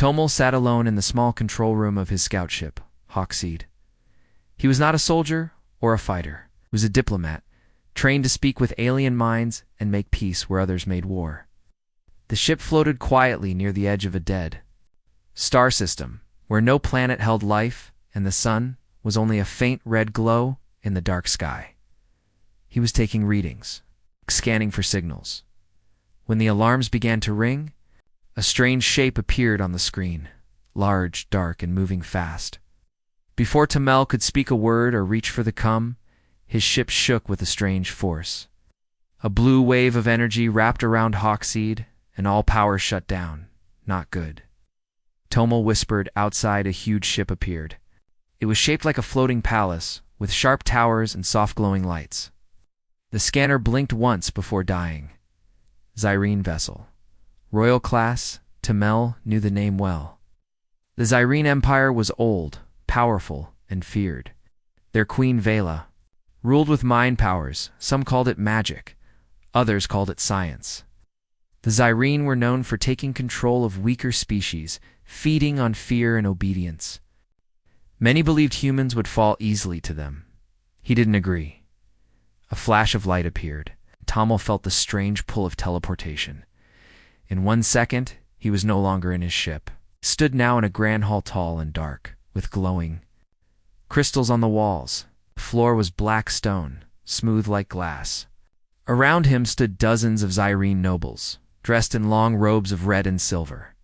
Tomel sat alone in the small control room of his scout ship, Hawkseed. He was not a soldier or a fighter. He was a diplomat, trained to speak with alien minds and make peace where others made war. The ship floated quietly near the edge of a dead star system, where no planet held life and the sun was only a faint red glow in the dark sky. He was taking readings, scanning for signals. When the alarms began to ring, a strange shape appeared on the screen, large, dark, and moving fast. Before Tomel could speak a word or reach for the cum, his ship shook with a strange force. A blue wave of energy wrapped around Hawkseed, and all power shut down. Not good. Tomel whispered. Outside, a huge ship appeared. It was shaped like a floating palace, with sharp towers and soft glowing lights. The scanner blinked once before dying. Zyrene vessel. Royal class, Tomel knew the name well. The Zyrene Empire was old, powerful, and feared. Their queen Vela ruled with mind powers. Some called it magic, others called it science. The Zyrene were known for taking control of weaker species, feeding on fear and obedience. Many believed humans would fall easily to them. He didn't agree. A flash of light appeared. Tomel felt the strange pull of teleportation. In 1 second, he was no longer in his ship. He stood now in a grand hall, tall and dark, with glowing crystals on the walls. The floor was black stone, smooth like glass. Around him stood dozens of Zyrene nobles, dressed in long robes of red and silver.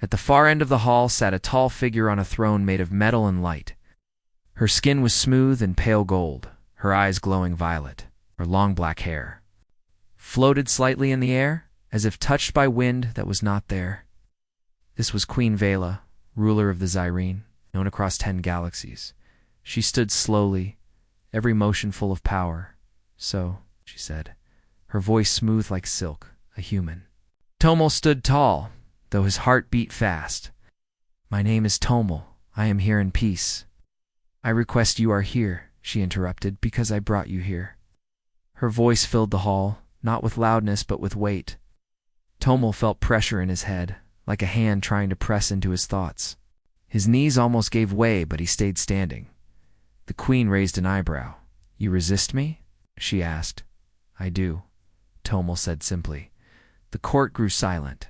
At the far end of the hall sat a tall figure on a throne made of metal and light. Her skin was smooth and pale gold, her eyes glowing violet. Her long black hair floated slightly in the air, as if touched by wind that was not there. This was Queen Vela, ruler of the Zyrene, known across 10 galaxies. She stood slowly, every motion full of power. So, she said, her voice smooth like silk, a human. Tomel stood tall, though his heart beat fast. My name is Tomel. I am here in peace. I request you are here, she interrupted, because I brought you here. Her voice filled the hall, not with loudness but with weight. Tomel felt pressure in his head, like a hand trying to press into his thoughts. His knees almost gave way, but he stayed standing. The queen raised an eyebrow. You resist me? She asked. I do, Tomel said simply. The court grew silent.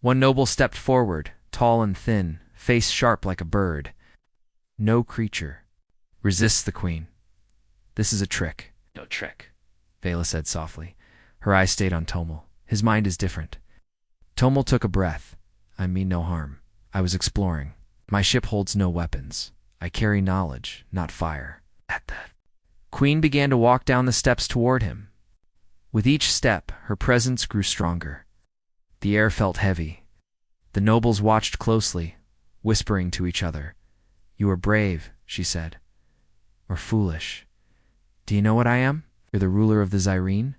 One noble stepped forward, tall and thin, face sharp like a bird. No creature resists the queen. This is a trick. No trick, Vela said softly. Her eyes stayed on Tomel. His mind is different. Tomel took a breath. I mean no harm. I was exploring. My ship holds no weapons. I carry knowledge, not fire. At the queen began to walk down the steps toward him. With each step, her presence grew stronger. The air felt heavy. The nobles watched closely, whispering to each other. You are brave, she said. Or foolish. Do you know what I am? You're the ruler of the Zyrene?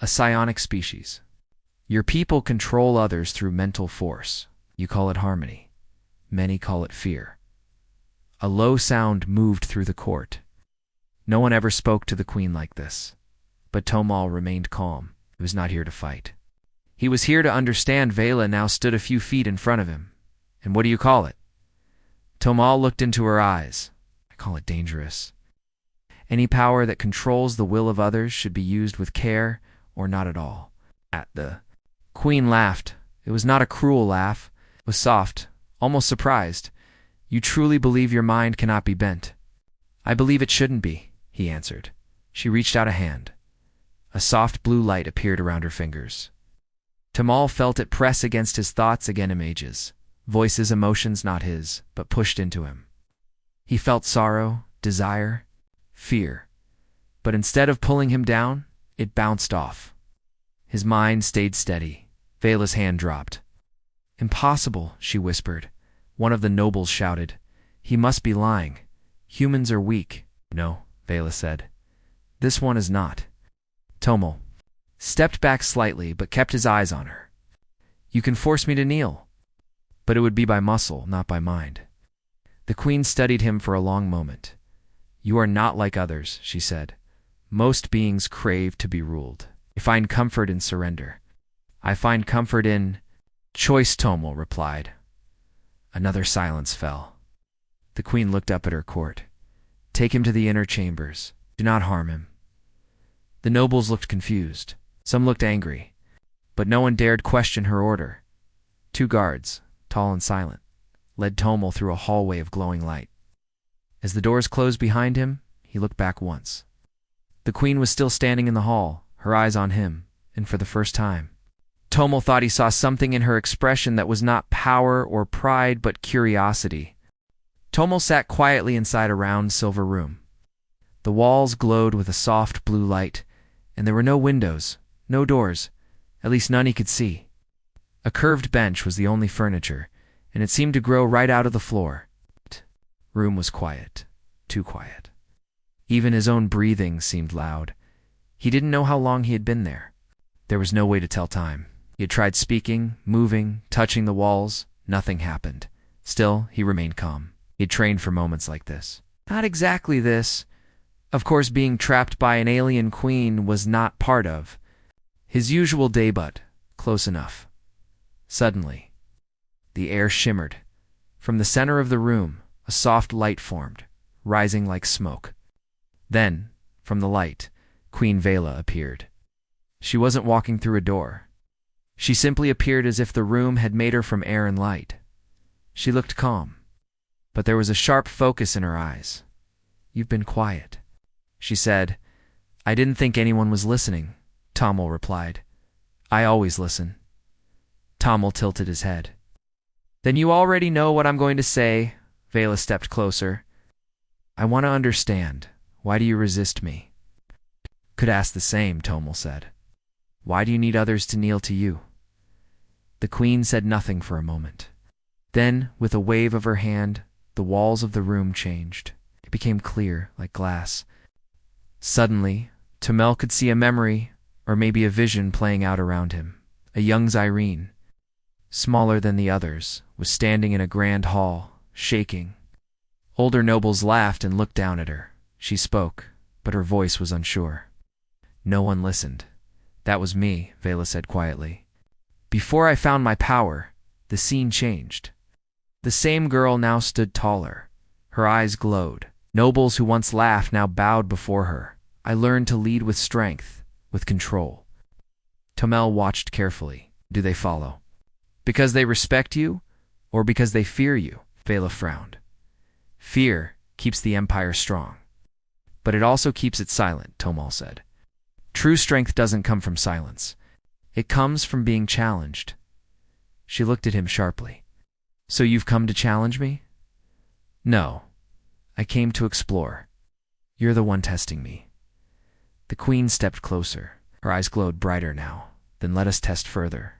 A psionic species. Your people control others through mental force. You call it harmony. Many call it fear. A low sound moved through the court. No one ever spoke to the queen like this. But Tomel remained calm. He was not here to fight. He was here to understand. Vela now stood a few feet in front of him. And what do you call it? Tomel looked into her eyes. I call it dangerous. Any power that controls the will of others should be used with care or not at all. The queen laughed. It was not a cruel laugh. It was soft, almost surprised. You truly believe your mind cannot be bent? I believe it shouldn't be, he answered. She reached out a hand. A soft blue light appeared around her fingers. Tomel felt it press against his thoughts again. Images, voices, emotions not his, but pushed into him. He felt sorrow, desire, fear. But instead of pulling him down, it bounced off. His mind stayed steady. Vela's hand dropped. Impossible, she whispered. One of the nobles shouted. He must be lying. Humans are weak. No, Vela said. This one is not. Tomel stepped back slightly but kept his eyes on her. You can force me to kneel, but it would be by muscle, not by mind. The queen studied him for a long moment. You are not like others, she said. Most beings crave to be ruled. I find comfort in surrender. I find comfort in choice, Tomel replied, Another silence fell. The queen looked up at her court. "Take him to the inner chambers. Do not harm him." The nobles looked confused. Some looked angry, but no one dared question her order. 2 guards, tall and silent, led Tomel through a hallway of glowing light. As the doors closed behind him, he looked back once. The queen was still standing in the hall, her eyes on him, and for the first time, Tomel thought he saw something in her expression that was not power or pride but curiosity. Tomel sat quietly inside a round silver room. The walls glowed with a soft blue light, and there were no windows, no doors, at least none he could see. A curved bench was the only furniture, and it seemed to grow right out of the floor. The room was quiet, too quiet. Even his own breathing seemed loud. He didn't know how long he had been there. There was no way to tell time. He had tried speaking, moving, touching the walls. Nothing happened. Still, he remained calm. He had trained for moments like this. Not exactly this. Of course, being trapped by an alien queen was not part of his usual day, but close enough. Suddenly, the air shimmered. From the center of the room, a soft light formed, rising like smoke. Then, from the light, Queen Vela appeared. She wasn't walking through a door. She simply appeared as if the room had made her from air and light. She looked calm, but there was a sharp focus in her eyes. "You've been quiet," she said. "I didn't think anyone was listening," Tomel replied. "I always listen." Tomel tilted his head. "Then you already know what I'm going to say." Vela stepped closer. "I want to understand. Why do you resist me?" "Could ask the same," Tomel said. "Why do you need others to kneel to you?" The queen said nothing for a moment. Then, with a wave of her hand, the walls of the room changed. It became clear, like glass. Suddenly, Tomel could see a memory, or maybe a vision playing out around him. A young Zyrene, smaller than the others, was standing in a grand hall, shaking. Older nobles laughed and looked down at her. She spoke, but her voice was unsure. No one listened. "That was me," Vela said quietly. "Before I found my power, the scene changed." The same girl now stood taller. Her eyes glowed. Nobles who once laughed now bowed before her. "I learned to lead with strength, with control." Tomel watched carefully. "Do they follow because they respect you, or because they fear you?" Vela frowned. "Fear keeps the empire strong, but it also keeps it silent," Tomel said. "True strength doesn't come from silence. It comes from being challenged." She looked at him sharply. "So you've come to challenge me?" "No. I came to explore. You're the one testing me." The queen stepped closer. Her eyes glowed brighter now. "Then let us test further."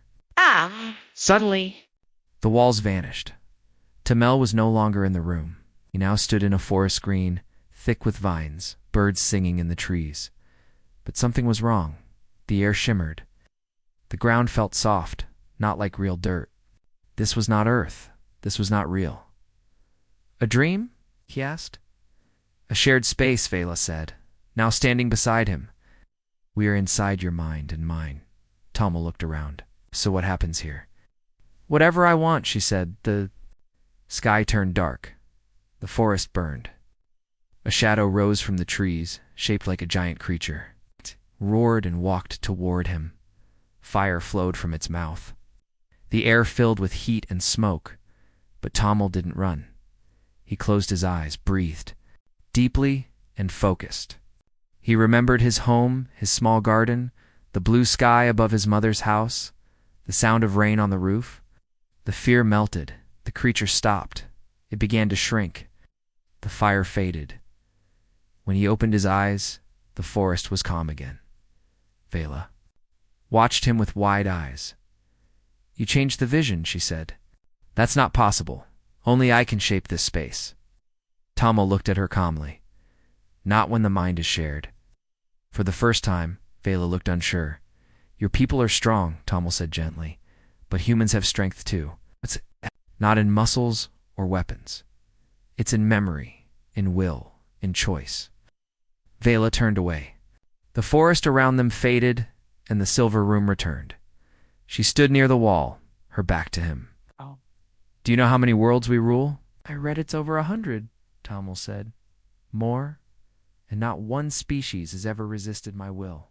Suddenly, the walls vanished. Tomel was no longer in the room. He now stood in a forest green, thick with vines, birds singing in the trees. But something was wrong. The air shimmered. The ground felt soft, not like real dirt. This was not Earth. This was not real. "A dream?" he asked. "A shared space," Vela said, now standing beside him. "We are inside your mind and mine." Tomel looked around. "So what happens here?" "Whatever I want," she said. The sky turned dark. The forest burned. A shadow rose from the trees, shaped like a giant creature. It roared and walked toward him. Fire flowed from its mouth. The air filled with heat and smoke, but Tomel didn't run. He closed his eyes, breathed, deeply and focused. He remembered his home, his small garden, the blue sky above his mother's house, the sound of rain on the roof. The fear melted. The creature stopped. It began to shrink. The fire faded. When he opened his eyes, the forest was calm again. Vela watched him with wide eyes. "You changed the vision," she said. "That's not possible. Only I can shape this space." Tomel looked at her calmly. "Not when the mind is shared." For the first time, Vela looked unsure. "Your people are strong," Tomel said gently, "but humans have strength too. It's not in muscles or weapons. It's in memory, in will, in choice." Vela turned away. The forest around them faded, and the silver room returned. She stood near the wall, her back to him. Oh. "Do Do you know how many worlds we rule? I read it's over 100, Tomel said. More, and not one species has ever resisted my will.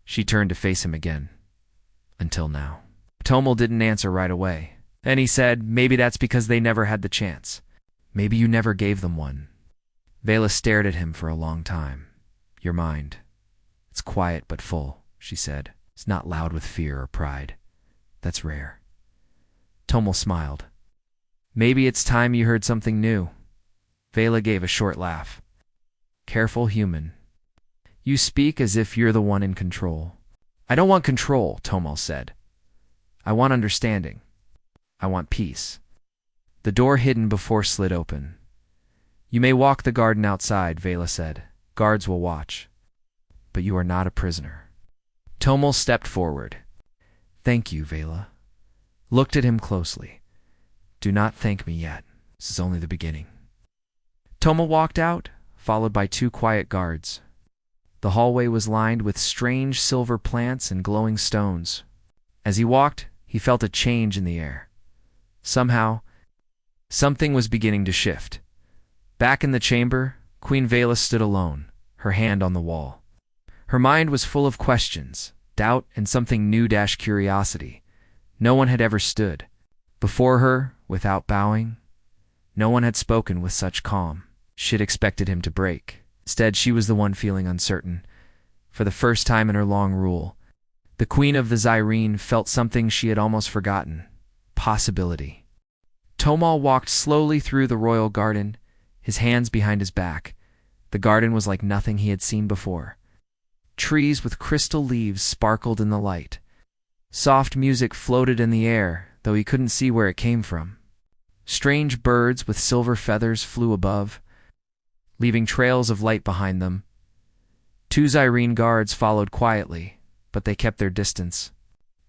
She turned to face him again. Until now. Tomel didn't answer right away. Then he said, maybe that's because they never had the chance. Maybe you never gave them one. Vela stared at him for a long time. Your mind. It's quiet but full, she said. It's not loud with fear or pride. That's rare. Tomel smiled. Maybe it's time you heard something new. Vela gave a short laugh. Careful human. You speak as if you're the one in control. I don't want control, Tomel said. I want understanding. I want peace. The door hidden before slid open. You may walk the garden outside, Vela said. Guards will watch. But you are not a prisoner. Tomel stepped forward. Thank you, Vela. Looked at him closely. Do not thank me yet. This is only the beginning. Tomel walked out, followed by 2 quiet guards. The hallway was lined with strange silver plants and glowing stones. As he walked, he felt a change in the air. Somehow, something was beginning to shift. Back in the chamber, Queen Vela stood alone, her hand on the wall. Her mind was full of questions, doubt, and something new-curiosity. No one had ever stood before her without bowing. No one had spoken with such calm. She'd expected him to break. Instead, she was the one feeling uncertain. For the first time in her long rule, the Queen of the Zyrene felt something she had almost forgotten. Possibility. Tomel walked slowly through the royal garden, his hands behind his back. The garden was like nothing he had seen before. Trees with crystal leaves sparkled in the light. Soft music floated in the air, though he couldn't see where it came from. Strange birds with silver feathers flew above, leaving trails of light behind them. 2 Zyrene guards followed quietly, but they kept their distance.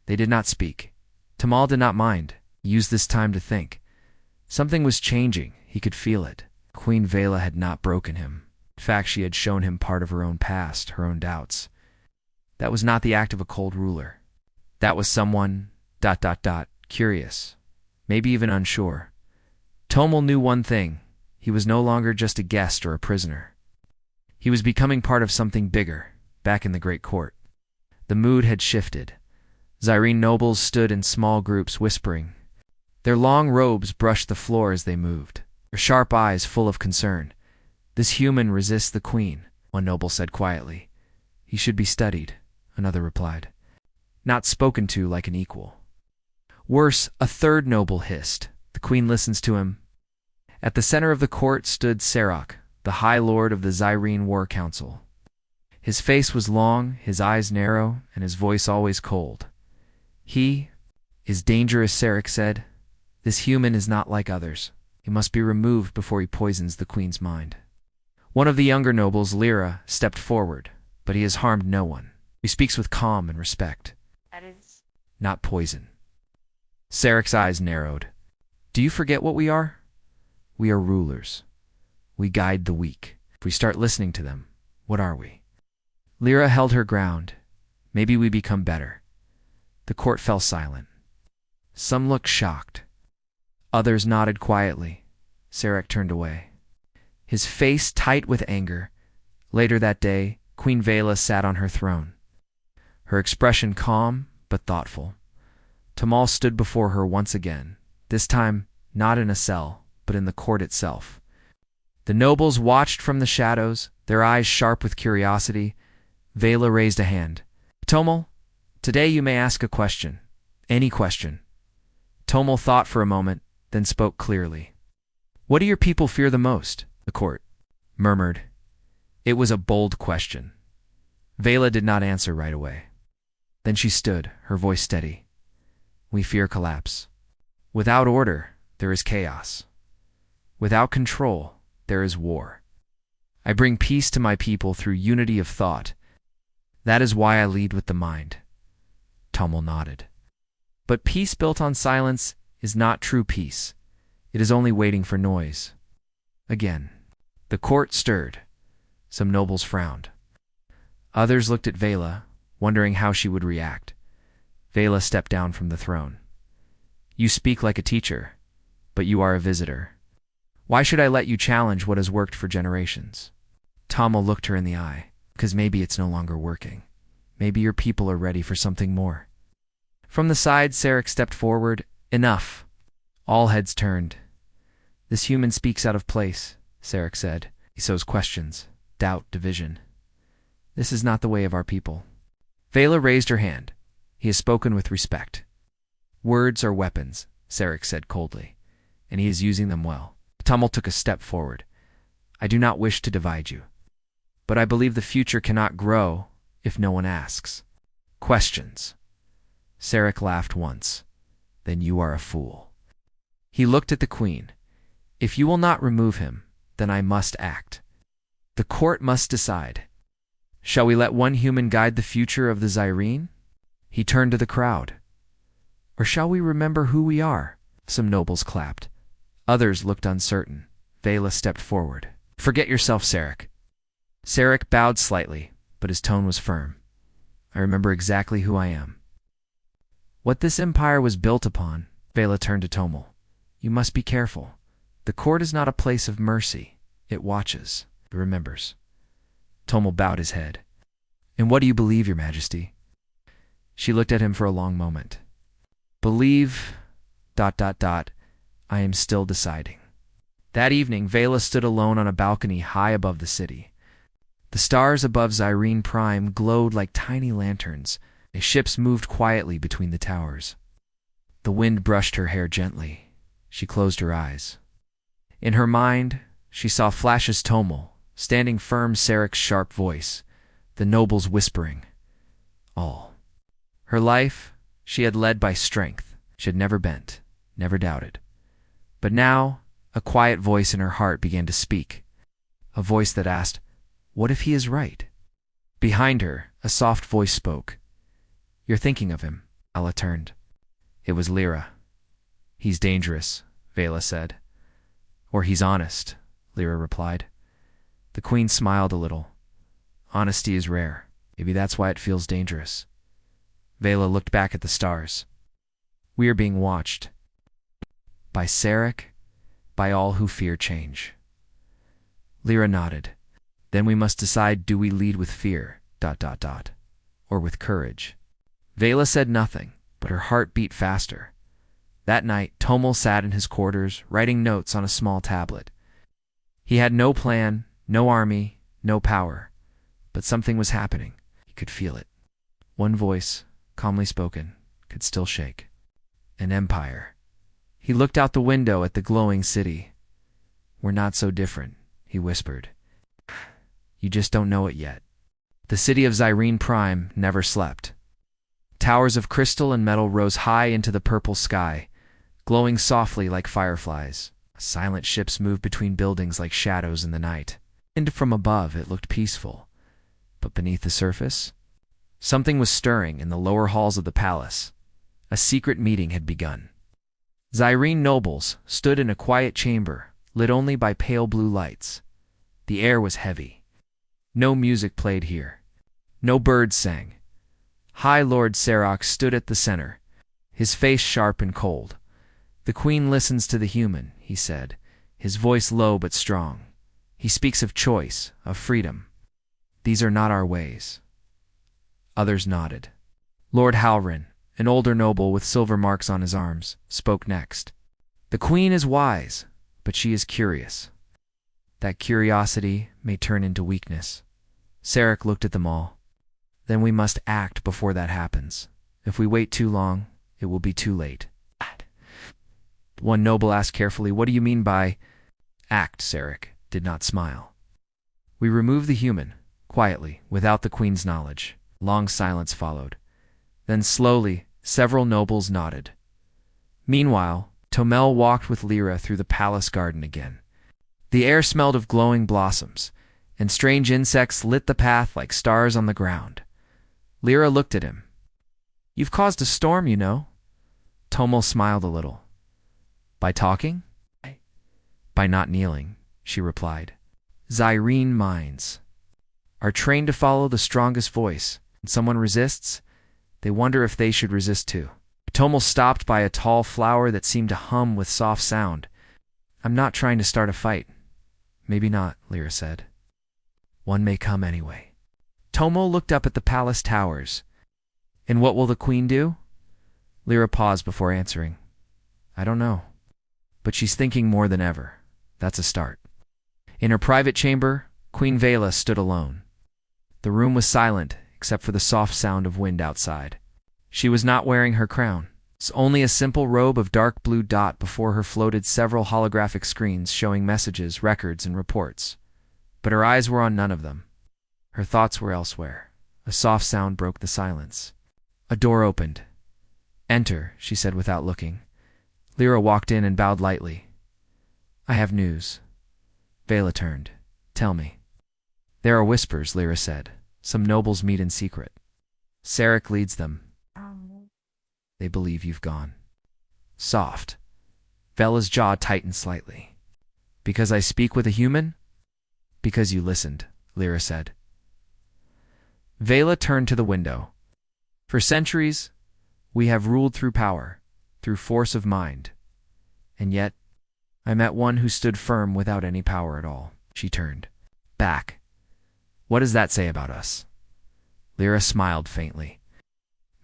They did not speak. Tomel did not mind. He used this time to think. Something was changing. He could feel it. Queen Vela had not broken him. In fact, she had shown him part of her own past, her own doubts. That was not the act of a cold ruler. That was someone, curious, maybe even unsure. Tomel knew one thing. He was no longer just a guest or a prisoner. He was becoming part of something bigger, back in the Great Court. The mood had shifted. Zyrene nobles stood in small groups whispering. Their long robes brushed the floor as they moved, their sharp eyes full of concern. This human resists the queen, one noble said quietly. He should be studied, another replied. Not spoken to like an equal. Worse, a third noble hissed. The queen listens to him. At the center of the court stood Serok, the High Lord of the Zyrene War Council. His face was long, his eyes narrow, and his voice always cold. He is dangerous, Serok said. This human is not like others. He must be removed before he poisons the queen's mind. One of the younger nobles, Lyra, stepped forward, but he has harmed no one. He speaks with calm and respect. That is not poison. Serok's eyes narrowed. Do you forget what we are? We are rulers. We guide the weak. If we start listening to them, what are we? Lyra held her ground. Maybe we become better. The court fell silent. Some looked shocked. Others nodded quietly. Serok turned away, his face tight with anger. Later that day, Queen Vela sat on her throne, her expression calm but thoughtful. Tomel stood before her once again, this time not in a cell, but in the court itself. The nobles watched from the shadows, their eyes sharp with curiosity. Vela raised a hand. Tomel, today you may ask a question. Any question. Tomel thought for a moment, then spoke clearly. What do your people fear the most? The court murmured. It was a bold question. Vela did not answer right away. Then she stood, her voice steady. We fear collapse. Without order, there is chaos. Without control, there is war. I bring peace to my people through unity of thought. That is why I lead with the mind. Tomel nodded. But peace built on silence is not true peace. It is only waiting for noise. Again, the court stirred. Some nobles frowned. Others looked at Vela, wondering how she would react. Vela stepped down from the throne. You speak like a teacher. but you are a visitor. Why should I let you challenge what has worked for generations? Tommel looked her in the eye, because maybe it's no longer working. Maybe your people are ready for something more. From the side, Sarek stepped forward. Enough. All heads turned. This human speaks out of place, Sarek said. He sows questions, doubt, division. This is not the way of our people. Vela raised her hand. He has spoken with respect. Words are weapons, Sarek said coldly, and he is using them well. Tommel took a step forward. I do not wish to divide you, but I believe the future cannot grow if no one asks. Questions. Sarek laughed once. Then you are a fool. He looked at the queen. If you will not remove him, then I must act. The court must decide. Shall we let one human guide the future of the Zyrene? He turned to the crowd. Or shall we remember who we are? Some nobles clapped. Others looked uncertain. Vela stepped forward. Forget yourself, Sarek. Sarek bowed slightly, but his tone was firm. I remember exactly who I am. What this empire was built upon. Vela turned to Tommel. You must be careful. The court is not a place of mercy. It watches. It remembers. Tommel bowed his head. In what do you believe, Your Majesty? She looked at him for a long moment. Believe... I am still deciding. That evening, Vela stood alone on a balcony high above the city. The stars above Zyrene Prime glowed like tiny lanterns. The ships moved quietly between the towers. The wind brushed her hair gently. She closed her eyes. In her mind, she saw flashes Tommel, standing firm Sarek's sharp voice, the nobles whispering. All. Her life, she had led by strength. She had never bent, never doubted. But now, a quiet voice in her heart began to speak. A voice that asked, what if he is right? Behind her, a soft voice spoke. You're thinking of him. Ella turned. It was Lyra. He's dangerous, Vela said. Or he's honest, Lyra replied. The queen smiled a little. Honesty is rare. Maybe that's why it feels dangerous. Vela looked back at the stars. We are being watched. By Sarek, by all who fear change. Lyra nodded. Then we must decide, do we lead with fear, or with courage? Vela said nothing, but her heart beat faster. That night, Tommel sat in his quarters, writing notes on a small tablet. He had no plan, no army, no power, but something was happening. He could feel it. One voice, calmly spoken, could still shake. An empire. He looked out the window at the glowing city. We're not so different, he whispered. You just don't know it yet. The city of Zyrene Prime never slept. Towers of crystal and metal rose high into the purple sky, glowing softly like fireflies. Silent ships moved between buildings like shadows in the night. And from above it looked peaceful. But beneath the surface, something was stirring in the lower halls of the palace. A secret meeting had begun. Zyrene nobles stood in a quiet chamber, lit only by pale blue lights. The air was heavy. No music played here. No birds sang. High Lord Sarok stood at the center, his face sharp and cold. The queen listens to the human, he said, his voice low but strong. He speaks of choice, of freedom. These are not our ways. Others nodded. Lord Halrin, an older noble with silver marks on his arms, spoke next. The queen is wise, but she is curious. That curiosity may turn into weakness. Sarek looked at them all. Then we must act before that happens. If we wait too long, it will be too late. One noble asked carefully, what do you mean by act? Sarek did not smile. We remove the human, quietly, without the queen's knowledge. Long silence followed. Then slowly, several nobles nodded. Meanwhile, Tommel walked with Lyra through the palace garden again. The air smelled of glowing blossoms, and strange insects lit the path like stars on the ground. Lyra looked at him. You've caused a storm, you know. Tommel smiled a little. By talking? By not kneeling, she replied. Zyrene minds are trained to follow the strongest voice. When someone resists, they wonder if they should resist too. Tomel stopped by a tall flower that seemed to hum with soft sound. "I'm not trying to start a fight." "Maybe not," Lyra said. "One may come anyway." Tomel looked up at the palace towers. "And what will the queen do?" Lyra paused before answering. "I don't know. But she's thinking more than ever. That's a start." In her private chamber, Queen Vela stood alone. The room was silent, except for the soft sound of wind outside. She was not wearing her crown. Only a simple robe of dark blue dot before her floated several holographic screens showing messages, records, and reports. But her eyes were on none of them. Her thoughts were elsewhere. A soft sound broke the silence. A door opened. "Enter," she said without looking. Lyra walked in and bowed lightly. "I have news." Vela turned. "Tell me." "There are whispers," Lyra said. "Some nobles meet in secret. Sarek leads them. They believe you've gone." Soft. Vela's jaw tightened slightly. "Because I speak with a human?" "Because you listened," Lyra said. Vela turned to the window. "For centuries, we have ruled through power, through force of mind. And yet, I met one who stood firm without any power at all." She turned back. "What does that say about us?" Lyra smiled faintly.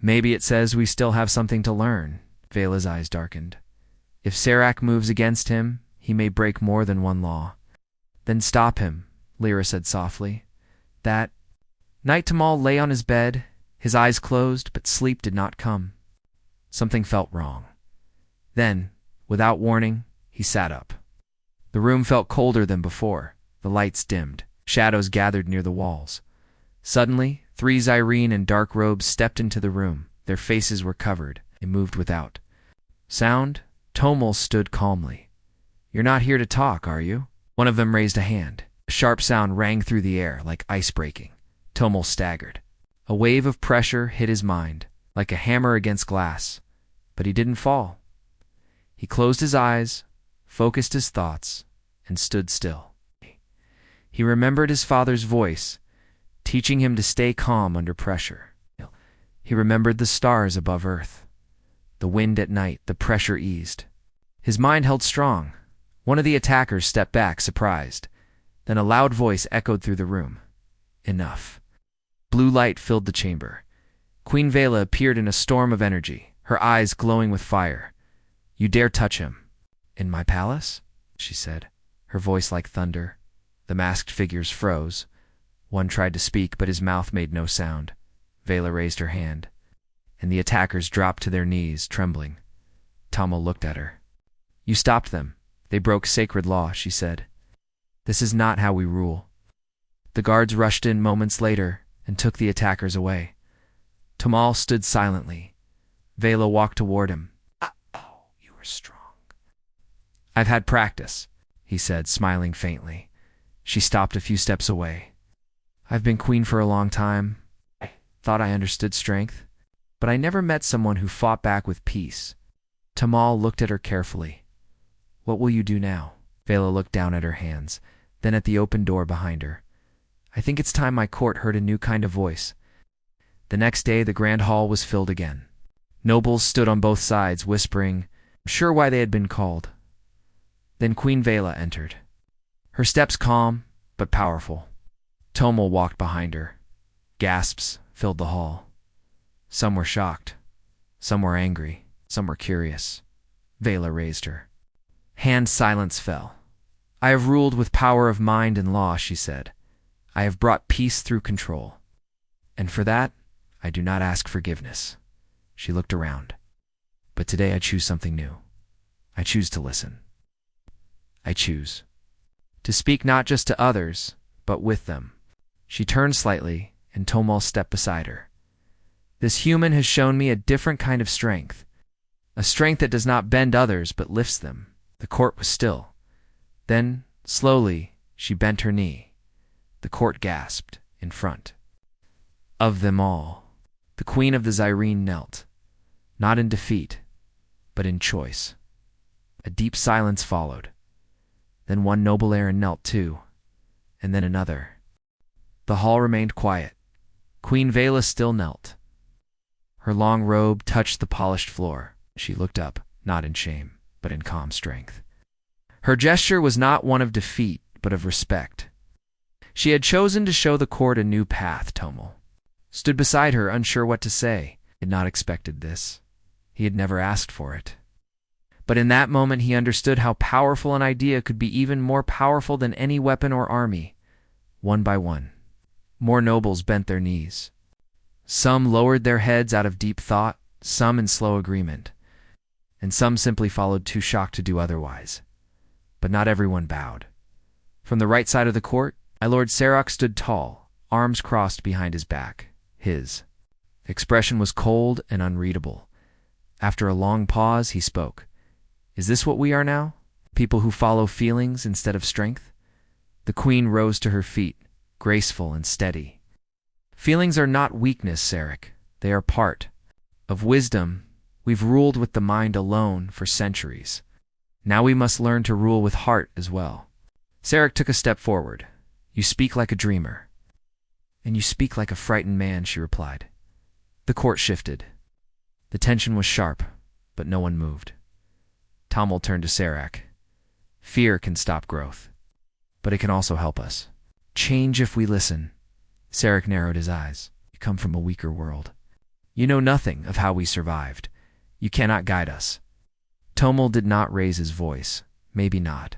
"Maybe it says we still have something to learn." Vela's eyes darkened. "If Sarek moves against him, he may break more than one law." "Then stop him," Lyra said softly. That night Tomel lay on his bed, his eyes closed, but sleep did not come. Something felt wrong. Then, without warning, he sat up. The room felt colder than before. The lights dimmed. Shadows gathered near the walls. Suddenly, 3 Zyrene in dark robes stepped into the room. Their faces were covered. They moved without sound. Tomel stood calmly. "You're not here to talk, are you?" One of them raised a hand. A sharp sound rang through the air, like ice breaking. Tomel staggered. A wave of pressure hit his mind, like a hammer against glass. But he didn't fall. He closed his eyes, focused his thoughts, and stood still. He remembered his father's voice, teaching him to stay calm under pressure. He remembered the stars above Earth. The wind at night, the pressure eased. His mind held strong. One of the attackers stepped back, surprised. Then a loud voice echoed through the room. "Enough." Blue light filled the chamber. Queen Vela appeared in a storm of energy, her eyes glowing with fire. "You dare touch him?" "In my palace?" she said, her voice like thunder. The masked figures froze. One tried to speak, but his mouth made no sound. Vela raised her hand, and the attackers dropped to their knees, trembling. Tomel looked at her. "You stopped them. They broke sacred law," she said. "This is not how we rule." The guards rushed in moments later and took the attackers away. Tomel stood silently. Vela walked toward him. "Oh, you were strong." "I've had practice," he said, smiling faintly. She stopped a few steps away. "I've been queen for a long time. I thought I understood strength, but I never met someone who fought back with peace." Tomel looked at her carefully. "What will you do now?" Vela looked down at her hands, then at the open door behind her. "I think it's time my court heard a new kind of voice." The next day, the grand hall was filled again. Nobles stood on both sides, whispering, sure why they had been called. Then Queen Vela entered. Her steps calm, but powerful. Tomel walked behind her. Gasps filled the hall. Some were shocked. Some were angry. Some were curious. Vela raised her. Hand silence fell. "I have ruled with power of mind and law," she said. "I have brought peace through control. And for that, I do not ask forgiveness." She looked around. "But today I choose something new. I choose to listen. I choose to speak not just to others, but with them." She turned slightly, and Tomel stepped beside her. "This human has shown me a different kind of strength. A strength that does not bend others, but lifts them." The court was still. Then, slowly, she bent her knee. The court gasped, in front of them all. The queen of the Zyrene knelt, not in defeat, but in choice. A deep silence followed. Then one noble Aaron knelt too, and then another. The hall remained quiet. Queen Vela still knelt. Her long robe touched the polished floor. She looked up, not in shame, but in calm strength. Her gesture was not one of defeat, but of respect. She had chosen to show the court a new path. Tomel stood beside her, unsure what to say. He had not expected this. He had never asked for it. But in that moment he understood how powerful an idea could be, even more powerful than any weapon or army. One by one, more nobles bent their knees. Some lowered their heads out of deep thought, some in slow agreement, and some simply followed, too shocked to do otherwise. But not everyone bowed. From the right side of the court, my Lord Serok stood tall, arms crossed behind his back. His expression was cold and unreadable. After a long pause, he spoke. "Is this what we are now? People who follow feelings instead of strength?" The queen rose to her feet, graceful and steady. "Feelings are not weakness, Serok. They are part of wisdom. We've ruled with the mind alone for centuries. Now we must learn to rule with heart as well." Serok took a step forward. "You speak like a dreamer." "And you speak like a frightened man," she replied. The court shifted. The tension was sharp, but no one moved. Tomel turned to Serok. "Fear can stop growth, but it can also help us change if we listen." Serok narrowed his eyes. "You come from a weaker world. You know nothing of how we survived. You cannot guide us." Tomel did not raise his voice. "Maybe not.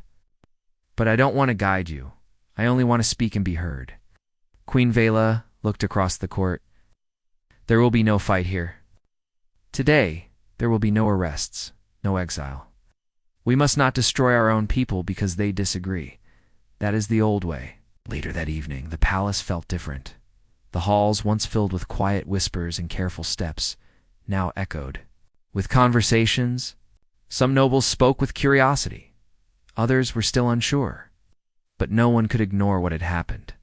But I don't want to guide you. I only want to speak and be heard." Queen Vela looked across the court. "There will be no fight here. Today, there will be no arrests, no exile. We must not destroy our own people because they disagree. That is the old way." Later that evening, the palace felt different. The halls, once filled with quiet whispers and careful steps, now echoed with conversations. Some nobles spoke with curiosity. Others were still unsure. But no one could ignore what had happened.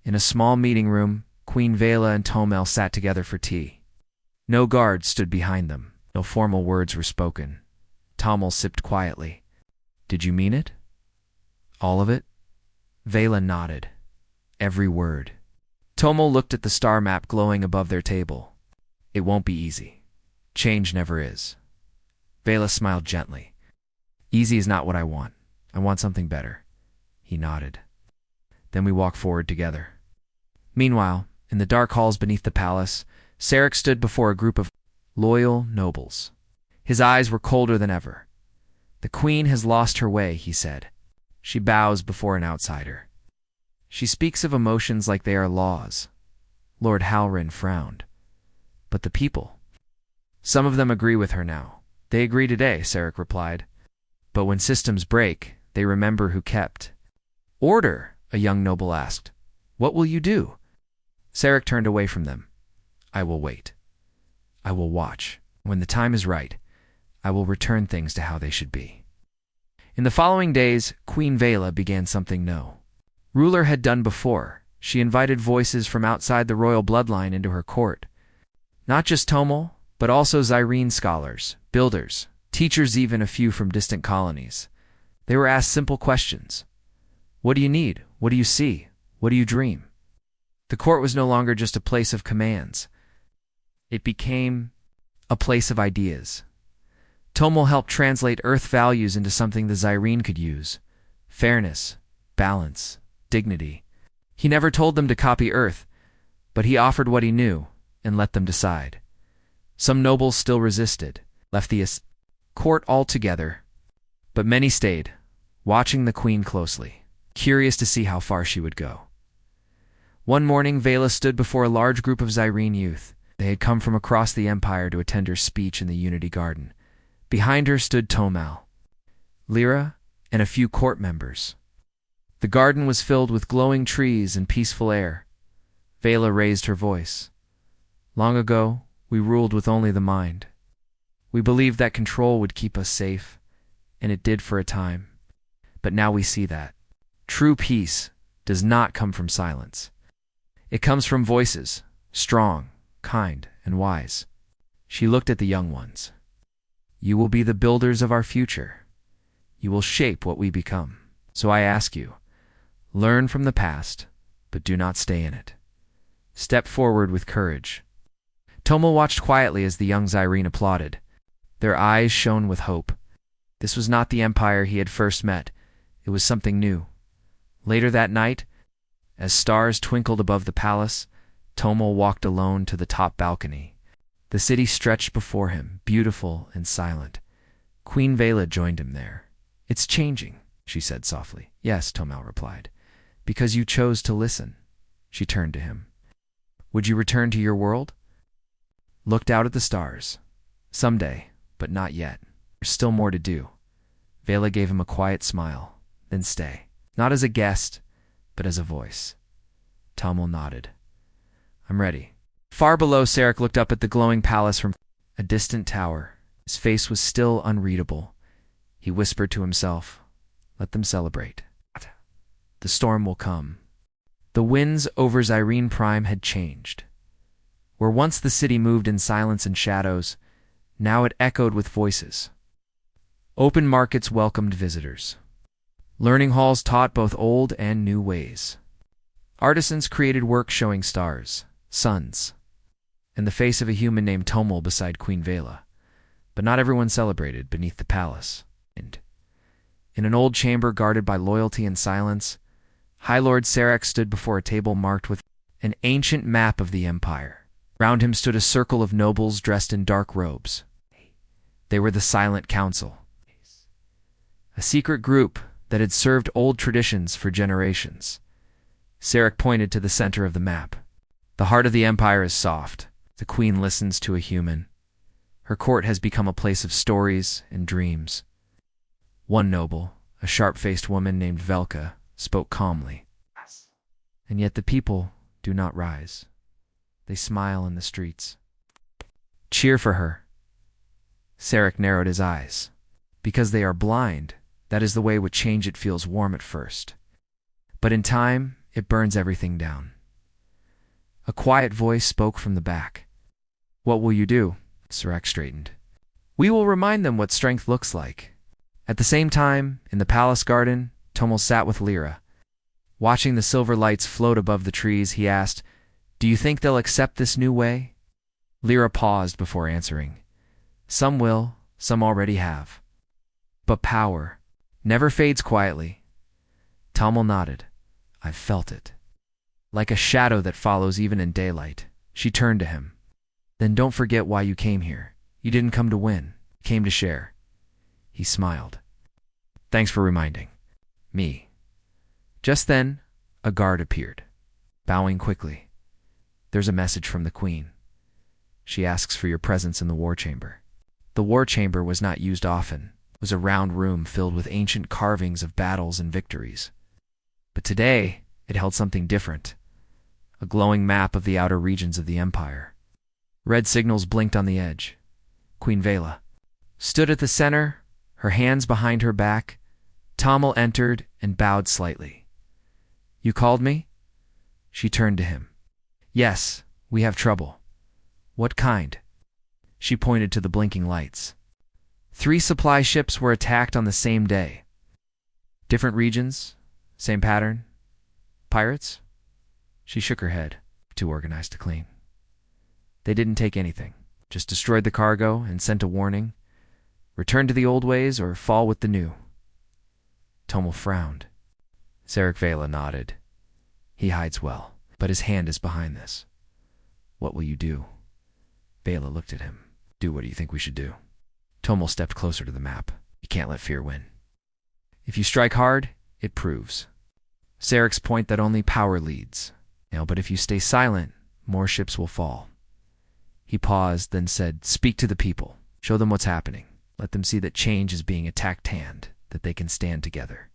In a small meeting room, Queen Vela and Tomel sat together for tea. No guards stood behind them. No formal words were spoken. Tomel sipped quietly. "Did you mean it? All of it?" Vela nodded. "Every word." Tomel looked at the star map glowing above their table. "It won't be easy. Change never is." Vela smiled gently. "Easy is not what I want. I want something better." He nodded. Then we walked forward together. Meanwhile, in the dark halls beneath the palace, Serok stood before a group of loyal nobles. His eyes were colder than ever. "The queen has lost her way," he said. "She bows before an outsider. She speaks of emotions like they are laws." Lord Halrin frowned. "But the people?" "Some of them agree with her now." "They agree today," Serok replied. "But when systems break, they remember who kept." "Order," a young noble asked. "What will you do?" Serok turned away from them. "I will wait. I will watch. When the time is right, I will return things to how they should be." In the following days, Queen Vela began something new. Ruler had done before. She invited voices from outside the royal bloodline into her court. Not just Tomel, but also Zyrene scholars, builders, teachers, even a few from distant colonies. They were asked simple questions. What do you need? What do you see? What do you dream? The court was no longer just a place of commands. It became a place of ideas. Tomel helped translate Earth values into something the Zyrene could use. Fairness, balance, dignity. He never told them to copy Earth, but he offered what he knew and let them decide. Some nobles still resisted, left the court altogether, but many stayed, watching the queen closely, curious to see how far she would go. One morning, Vela stood before a large group of Zyrene youth. They had come from across the empire to attend her speech in the Unity Garden. Behind her stood Tomel, Lyra, and a few court members. The garden was filled with glowing trees and peaceful air. Vela raised her voice. "Long ago, we ruled with only the mind. We believed that control would keep us safe, and it did for a time. But now we see that true peace does not come from silence. It comes from voices, strong, kind, and wise." She looked at the young ones. "You will be the builders of our future. You will shape what we become. So I ask you, learn from the past, but do not stay in it. Step forward with courage." Tomel watched quietly as the young Zyrene applauded. Their eyes shone with hope. This was not the empire he had first met. It was something new. Later that night, as stars twinkled above the palace, Tomel walked alone to the top balcony. The city stretched before him, beautiful and silent. Queen Vela joined him there. "It's changing," she said softly. "Yes," Tomel replied. "Because you chose to listen." She turned to him. "Would you return to your world?" Looked out at the stars. "Someday, but not yet. There's still more to do." Vela gave him a quiet smile. "Then stay. Not as a guest, but as a voice." Tomel nodded. "I'm ready." Far below, Sarek looked up at the glowing palace from a distant tower. His face was still unreadable. He whispered to himself, "Let them celebrate. The storm will come." The winds over Zyrene Prime had changed. Where once the city moved in silence and shadows, now it echoed with voices. Open markets welcomed visitors. Learning halls taught both old and new ways. Artisans created work showing stars, suns, and the face of a human named Tomel beside Queen Vela. But not everyone celebrated beneath the palace. In an old chamber guarded by loyalty and silence, High Lord Sarek stood before a table marked with an ancient map of the empire. Round him stood a circle of nobles dressed in dark robes. They were the Silent Council, a secret group that had served old traditions for generations. Sarek pointed to the center of the map. "The heart of the empire is soft. The queen listens to a human. Her court has become a place of stories and dreams." One noble, a sharp-faced woman named Velka, spoke calmly. "And yet the people do not rise. They smile in the streets. Cheer for her." Sarek narrowed his eyes. "Because they are blind, that is the way with change. It feels warm at first. But in time, it burns everything down." A quiet voice spoke from the back. "What will you do?" Sarek straightened. "We will remind them what strength looks like." At the same time, in the palace garden, Tomel sat with Lyra. Watching the silver lights float above the trees, he asked, "Do you think they'll accept this new way?" Lyra paused before answering. "Some will, some already have. But power never fades quietly." Tomel nodded. "I've felt it. Like a shadow that follows even in daylight." She turned to him. "Then don't forget why you came here. You didn't come to win. You came to share." He smiled. "Thanks for reminding me." Just then, a guard appeared, bowing quickly. "There's a message from the queen. She asks for your presence in the war chamber." The war chamber was not used often. It was a round room filled with ancient carvings of battles and victories. But today, it held something different. A glowing map of the outer regions of the empire. Red signals blinked on the edge. Queen Vela stood at the center, her hands behind her back. Tomel entered and bowed slightly. "You called me?" She turned to him. "Yes, we have trouble." "What kind?" She pointed to the blinking lights. 3 supply ships were attacked on the same day. Different regions, same pattern. Pirates? She shook her head, too organized to clean. They didn't take anything, just destroyed the cargo and sent a warning. Return to the old ways or fall with the new. Tomel frowned. Sarek Vela nodded. He hides well, but his hand is behind this. What will you do? Vela looked at him. Do what do you think we should do? Tomel stepped closer to the map. You can't let fear win. If you strike hard, it proves. Sarek's point that only power leads. But if you stay silent, more ships will fall. He paused, then said, Speak to the people. Show them what's happening. Let them see that change is being attacked hand, that they can stand together.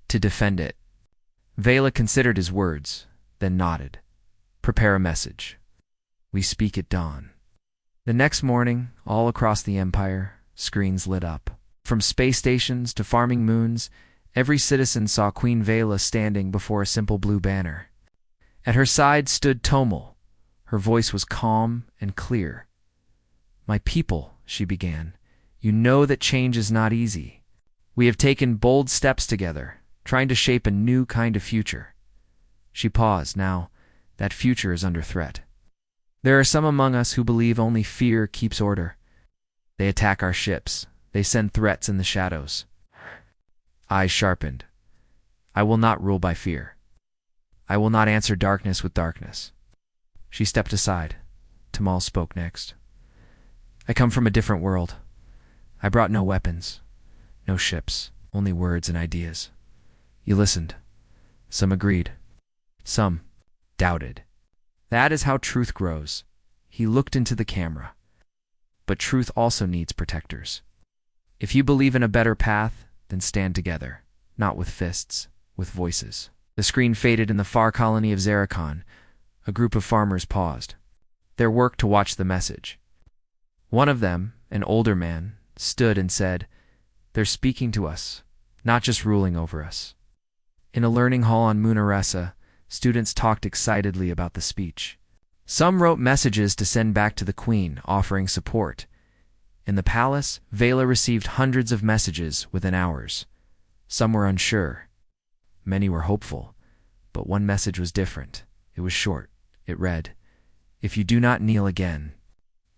To defend it. Vela considered his words, then nodded. Prepare a message. We speak at dawn. The next morning, all across the Empire, screens lit up. From space stations to farming moons, every citizen saw Queen Vela standing before a simple blue banner. At her side stood Tomel. Her voice was calm and clear. My people, she began, you know that change is not easy. We have taken bold steps together, trying to shape a new kind of future. She paused. Now, that future is under threat. There are some among us who believe only fear keeps order. They attack our ships. They send threats in the shadows. Eyes sharpened. I will not rule by fear. I will not answer darkness with darkness. She stepped aside. Tamal spoke next. I come from a different world. I brought no weapons, no ships, only words and ideas. You listened. Some agreed. Some doubted. That is how truth grows. He looked into the camera. But truth also needs protectors. If you believe in a better path, then stand together, not with fists, with voices. The screen faded in the far colony of Zerikon. A group of farmers paused. Their work to watch the message. One of them, an older man, stood and said, They're speaking to us, not just ruling over us. In a learning hall on Munaressa, students talked excitedly about the speech. Some wrote messages to send back to the queen, offering support. In the palace, Vela received hundreds of messages within hours. Some were unsure. Many were hopeful. But one message was different. It was short. It read, If you do not kneel again,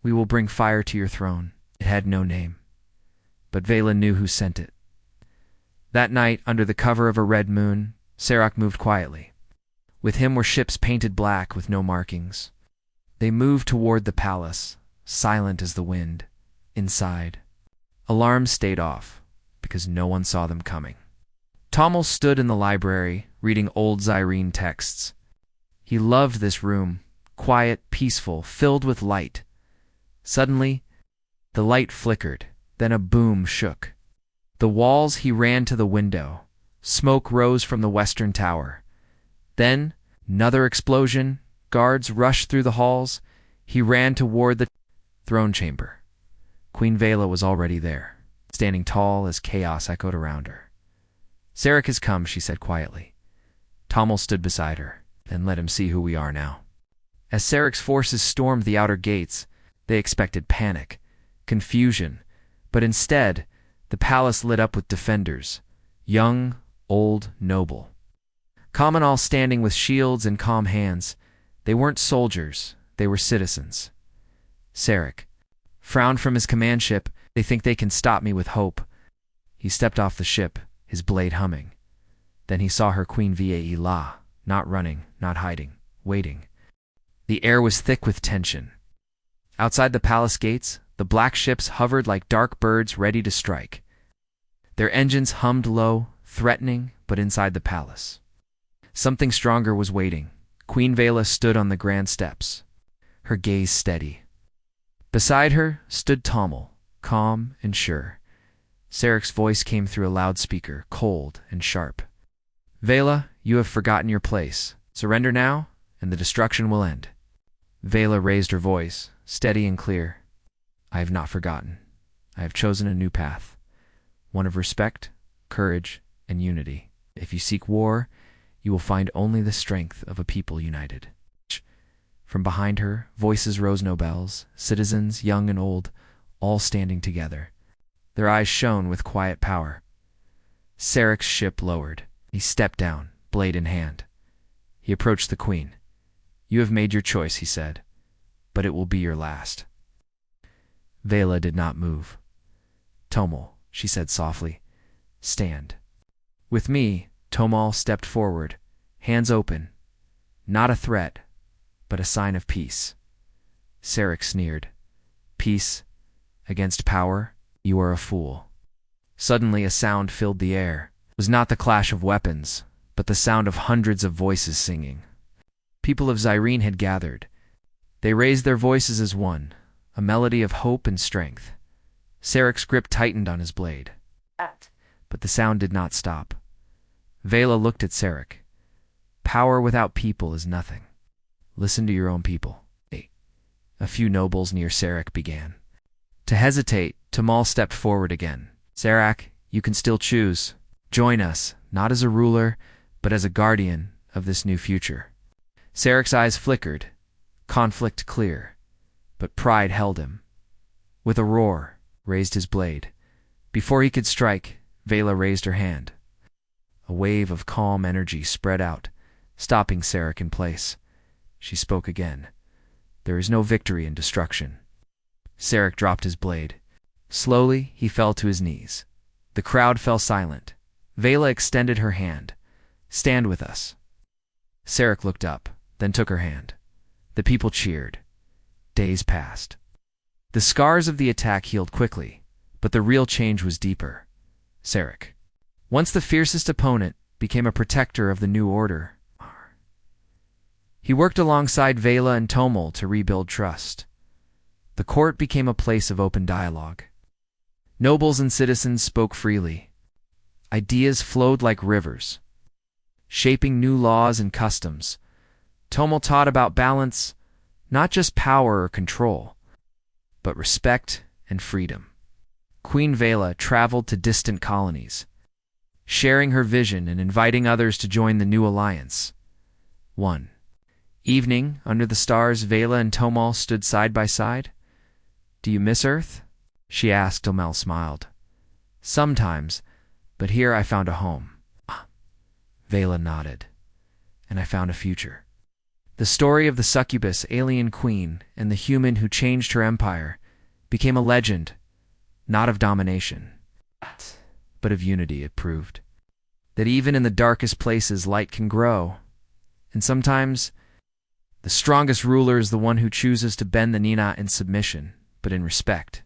we will bring fire to your throne. It had no name. But Vela knew who sent it. That night, under the cover of a red moon, Serac moved quietly. With him were ships painted black with no markings. They moved toward the palace, silent as the wind. Inside, alarms stayed off, because no one saw them coming. Tommel stood in the library, reading old Zyrene texts. He loved this room, quiet, peaceful, filled with light. Suddenly, the light flickered, then a boom shook. The walls, he ran to the window. Smoke rose from the western tower. Then, another explosion. Guards rushed through the halls. He ran toward the throne chamber. Queen Vela was already there, standing tall as chaos echoed around her. Serac has come, she said quietly. Tommel stood beside her. Then let him see who we are now. As Serac's forces stormed the outer gates, they expected panic, confusion, but instead, the palace lit up with defenders, young, old, noble. Common all standing with shields and calm hands. They weren't soldiers, they were citizens. Serac frowned from his command ship. They think they can stop me with hope. He stepped off the ship, his blade humming. Then he saw her Queen Vaela, not running, not hiding, waiting. The air was thick with tension. Outside the palace gates, the black ships hovered like dark birds ready to strike. Their engines hummed low, threatening, but inside the palace. Something stronger was waiting. Queen Vela stood on the grand steps, her gaze steady. Beside her stood Tommel, calm and sure. Serac's voice came through a loudspeaker, cold and sharp. Vela, you have forgotten your place. Surrender now, and the destruction will end. Vela raised her voice, steady and clear. I have not forgotten. I have chosen a new path, one of respect, courage, and unity. If you seek war, you will find only the strength of a people united. From behind her, voices rose no bells, citizens, young and old, all standing together. Their eyes shone with quiet power. Serac's ship lowered. He stepped down, blade in hand. He approached the queen. You have made your choice, he said, but it will be your last. Vela did not move. Tommel, she said softly, stand. With me, Tommel stepped forward, hands open. Not a threat, but a sign of peace. Serac sneered. Peace against power? You are a fool. Suddenly a sound filled the air. It was not the clash of weapons, but the sound of hundreds of voices singing. People of Zyrene had gathered. They raised their voices as one, a melody of hope and strength. Serac's grip tightened on his blade. But the sound did not stop. Vela looked at Serac. Power without people is nothing. Listen to your own people. A few nobles near Serac began. To hesitate, Tommel stepped forward again. Serac, you can still choose. Join us, not as a ruler, but as a guardian of this new future. Serac's eyes flickered, conflict clear, but pride held him. With a roar, raised his blade. Before he could strike, Vela raised her hand. A wave of calm energy spread out, stopping Serac in place. She spoke again. There is no victory in destruction. Sarek dropped his blade. Slowly, he fell to his knees. The crowd fell silent. Vela extended her hand. "Stand with us." Sarek looked up, then took her hand. The people cheered. Days passed. The scars of the attack healed quickly, but the real change was deeper. Sarek, once the fiercest opponent, became a protector of the new order. He worked alongside Vela and Tomel to rebuild trust. The court became a place of open dialogue. Nobles and citizens spoke freely. Ideas flowed like rivers, shaping new laws and customs. Tomel taught about balance, not just power or control, but respect and freedom. Queen Vela traveled to distant colonies, sharing her vision and inviting others to join the new alliance. One evening, under the stars, Vela and Tomel stood side by side. "Do you miss Earth?" she asked. Tomel smiled. "Sometimes, but here I found a home." Vela nodded. "And I found a future." The story of the Succubus, alien queen, and the human who changed her empire became a legend, not of domination, but of unity. It proved that even in the darkest places, light can grow. And sometimes, the strongest ruler is the one who chooses to bend the knee not in submission, but in respect.